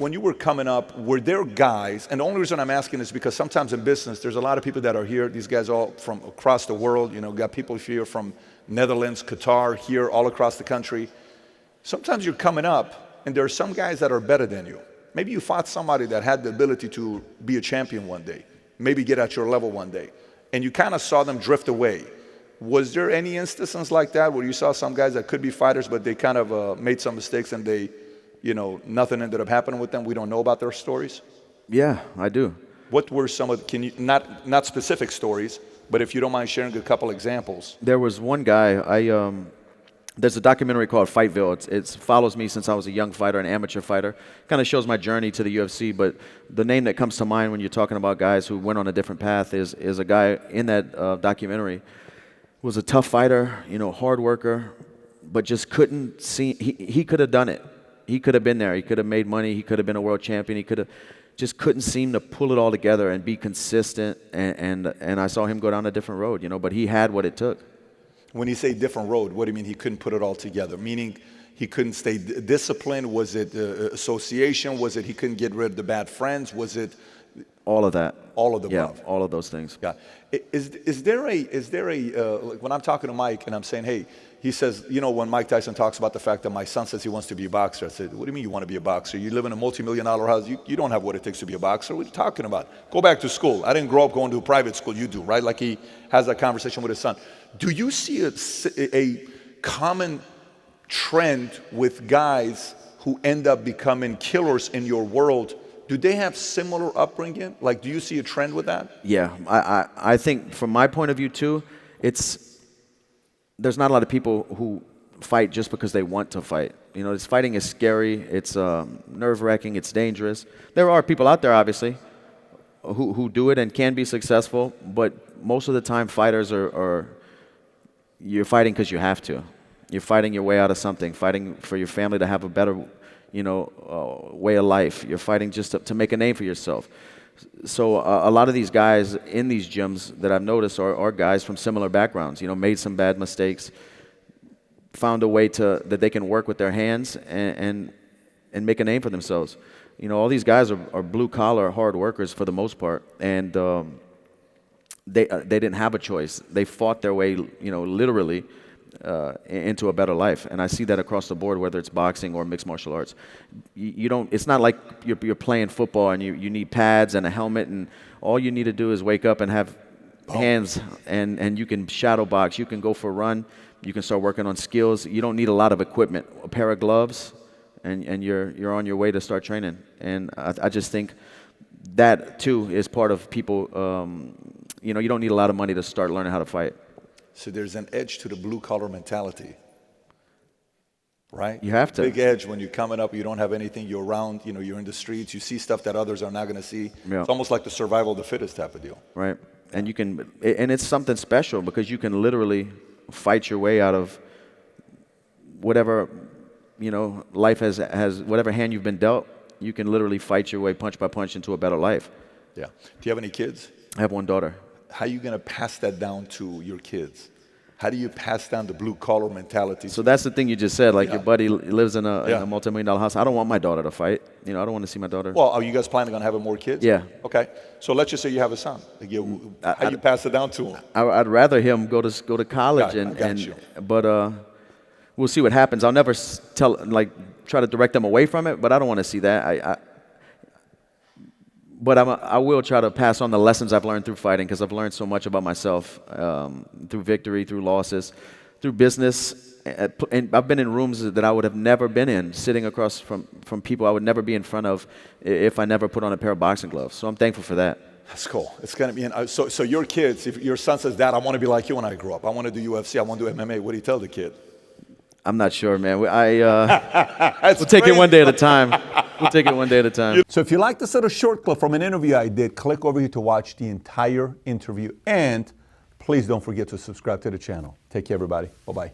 when you were coming up, were there guys, and the only reason I'm asking is because sometimes in business, there's a lot of people that are here, these guys all from across the world, got people here from Netherlands, Qatar, here, all across the country. Sometimes you're coming up, and there are some guys that are better than you. Maybe you fought somebody that had the ability to be a champion one day, maybe get at your level one day, and you kind of saw them drift away. Was there any instances like that where you saw some guys that could be fighters, but they kind of made some mistakes and they, nothing ended up happening with them? We don't know about their stories? Yeah, I do. What were some of, can you, not specific stories, but if you don't mind sharing a couple examples. There was one guy, there's a documentary called Fightville. It follows me since I was a young fighter, an amateur fighter. Kind of shows my journey to the UFC, but the name that comes to mind when you're talking about guys who went on a different path is a guy in that documentary who was a tough fighter, hard worker, but just couldn't see, he could have done it. He could have been there. He could have made money. He could have been a world champion. He could have, just couldn't seem to pull it all together and be consistent, and I saw him go down a different road, but he had what it took. When you say different road, what do you mean he couldn't put it all together? Meaning he couldn't stay disciplined? Was it association? Was it he couldn't get rid of the bad friends? Was it all of that? All of the above. Yeah, all of those things. Yeah. Is there a like when I'm talking to Mike and I'm saying, hey, he says, when Mike Tyson talks about the fact that my son says he wants to be a boxer, I said, what do you mean you want to be a boxer? You live in a multi-million-dollar house. You don't have what it takes to be a boxer. What are you talking about? Go back to school. I didn't grow up going to a private school. You do, right? Like he has that conversation with his son. Do you see a common trend with guys who end up becoming killers in your world? Do they have similar upbringing? Like, do you see a trend with that? Yeah, I think from my point of view too, there's not a lot of people who fight just because they want to fight. This fighting is scary, it's nerve-wracking, it's dangerous. There are people out there, obviously, who do it and can be successful, but most of the time fighters you're fighting because you have to. You're fighting your way out of something, fighting for your family to have a better way of life. You're fighting just to make a name for yourself. So a lot of these guys in these gyms that I've noticed are guys from similar backgrounds, made some bad mistakes, found a way that they can work with their hands and make a name for themselves. All these guys are blue-collar, hard workers for the most part, and they didn't have a choice. They fought their way, literally, into a better life, and I see that across the board, whether it's boxing or mixed martial arts. It's not like you're playing football and you need pads and a helmet, and all you need to do is wake up and have hands, and you can shadow box, you can go for a run, you can start working on skills. You don't need a lot of equipment, a pair of gloves, and you're on your way to start training. And I just think that too is part of people. You don't need a lot of money to start learning how to fight. So there's an edge to the blue-collar mentality, right? You have to. Big edge when you're coming up, you don't have anything, you're around, you're in the streets, you see stuff that others are not going to see. Yeah. It's almost like the survival of the fittest type of deal. Right. And it's something special because you can literally fight your way out of whatever, life has whatever hand you've been dealt, you can literally fight your way punch by punch into a better life. Yeah. Do you have any kids? I have one daughter. How are you going to pass that down to your kids? How do you pass down the blue-collar mentality? So that's the thing you just said. Like your buddy lives in a multi-million-dollar house. I don't want my daughter to fight. I don't want to see my daughter. Well, are you guys planning on having more kids? Yeah. Okay. So let's just say you have a son. How do you pass it down to him? I'd rather him go to college, but we'll see what happens. I'll never try to direct them away from it, but I don't want to see that. But I will try to pass on the lessons I've learned through fighting, because I've learned so much about myself through victory, through losses, through business. And I've been in rooms that I would have never been in, sitting across from people I would never be in front of if I never put on a pair of boxing gloves. So I'm thankful for that. That's cool. It's going to be so your kids, if your son says, Dad, I want to be like you when I grow up. I want to do UFC. I want to do MMA. What do you tell the kid? I'm not sure, man. We'll take it one day at a time. We'll take it one day at a time. So if you like this little short clip from an interview I did, click over here to watch the entire interview. And please don't forget to subscribe to the channel. Take care, everybody. Bye-bye.